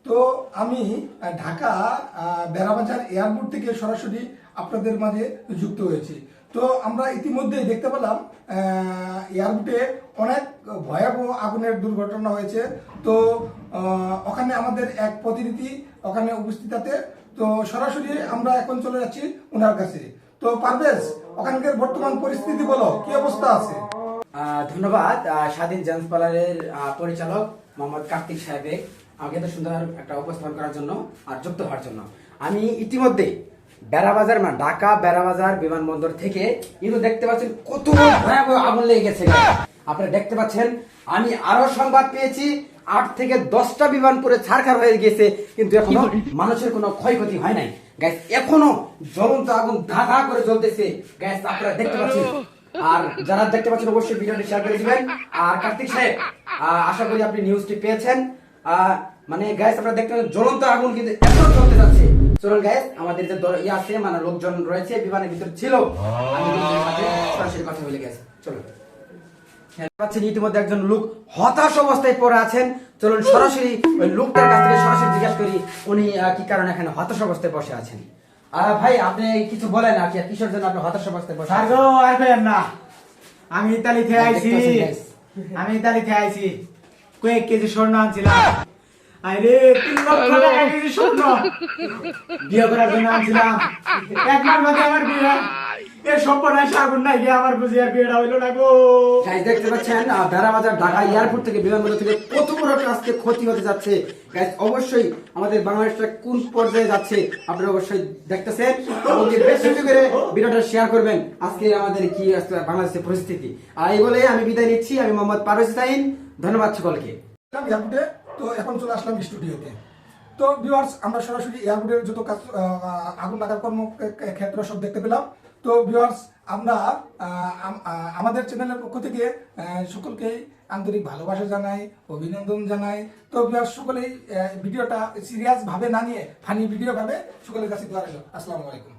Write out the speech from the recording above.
তো আমি ঢাকা বেড়াবাজার এয়ারপোর্ট থেকে সরাসরি আপনাদের মাঝে যুক্ত হয়েছি। তো আমরা ইতিমধ্যেই দেখতে পেলাম এয়ারপোর্টে অনেক ভয়াবহ আগুনের দুর্ঘটনা হয়েছে। তো ওখানে আমাদের এক প্রতিনিধি ওখানে উপস্থিত আছে। তো সরাসরি আমরা এখন চলে যাচ্ছি ওনার কাছে। তো পারভেজ, ওখানকার বর্তমান পরিস্থিতি বলো, কি অবস্থা আছে? ধন্যবাদ স্বাধীন জেন্টস পার্লারের পরিচালক মোহাম্মদ কার্তিক সাহেবের আমাকে এত সুন্দর একটা উপস্থাপন করার জন্য আর যুক্ত হওয়ার জন্য। আমি ইতিমধ্যে বেড়াবাজার ঢাকা বেড়াবাজার বিমানবন্দর থেকে কিন্তু দেখতে পাচ্ছেন কত ভয়াবহ আগুন লেগে গেছে। আপনারা দেখতে পাচ্ছেন আমি আরো সংবাদ পেয়েছি 8 থেকে 10টা বিমান পুরো ছারখার হয়ে গেছে, কিন্তু এখনো মানুষের কোনো ক্ষয়ক্ষতি হয় নাই। গ্যাস এখনো জ্বলন্ত আগুন ধাঁধা করে জ্বলতেছে। গ্যাস আপনারা দেখতে পাচ্ছেন, আর যারা দেখতে পাচ্ছেন অবশ্যই ভিডিওটি শেয়ার করে দিবেন। আর কার্তিক সাহেব, আশা করি আপনি নিউজটি পেয়েছেন। মানে গ্যাস আপনারা দেখতে পাচ্ছেন জ্বলন্ত আগুন কিন্তু এখনো চলতে যাচ্ছে। চলুন গ্যাস, আমাদের যে আছে মানে লোকজন রয়েছে বিমানের ভিতরে ছিল, আমি সরাসরি কথা বলে গেছে। চলুন, পাচ্ছেন ইতিমধ্যে একজন লোক হতাশ অবস্থায় পড়ে আছেন। চলুন সরাসরি ওই লোকটার কাছ থেকে সরাসরি জিজ্ঞাসা করি উনি কি কারণে এখানে হতাশ অবস্থায় বসে আছেন। ভাই, আপনি কিছু বলেন আর কি, কিসের জন্য আপনি হতাশ অবস্থায় বসে আছেন? না, আমি ইতালি থেকে আইছি। কয়েক কেজি স্বর্ণ আনছিলাম। আরে 3 লক্ষ টাকা কেজি স্বর্ণ বিয়ে করার জন্য আনছিলাম। এক মাস বাদে আমার বিয়ে। এর সম্পর্কে আগুন নাই গিয়ে আমার বুঝি আর বিয়েটা হইলো না গো। গাইস দেখতে পাচ্ছেন বেড়াবাজার ঢাকা এয়ারপোর্ট থেকে বিমানবন্দর থেকে কত বড় একটা আজকে ক্ষতি হতে যাচ্ছে। গাইস অবশ্যই আমাদের বাংলাদেশটা কোন পর্যায়ে যাচ্ছে আপনারা অবশ্যই দেখতেছেন, এবং বেশি বেশি করে ভিডিওটা শেয়ার করবেন। আজকে আমাদের কি বাংলাদেশের পরিস্থিতি। আর এই বলে আমি বিদায় নিচ্ছি। আমি মোহাম্মদ পারভেজ হোসেন, ধন্যবাদ সকলকে। এয়ারপোর্টে তো এখন চলে আসলাম স্টুডিওতে। তো ভিউয়ার্স, আমরা সরাসরি এয়ারপোর্টের যত কাজ আগুন লাগার কর্মক্ষেত্র সব দেখতে পেলাম। তো ভিউয়ার্স, আমরা আমাদের চ্যানেলের পক্ষ থেকে সকলকেই আন্তরিক ভালোবাসা জানাই, অভিনন্দন জানাই। তো ভিউয়ার্স, সকলেই ভিডিওটা সিরিয়াস ভাবে না নিয়ে ফানি ভিডিও ভাবে সকলের কাছে দোয়া রইল। আসসালামু আলাইকুম।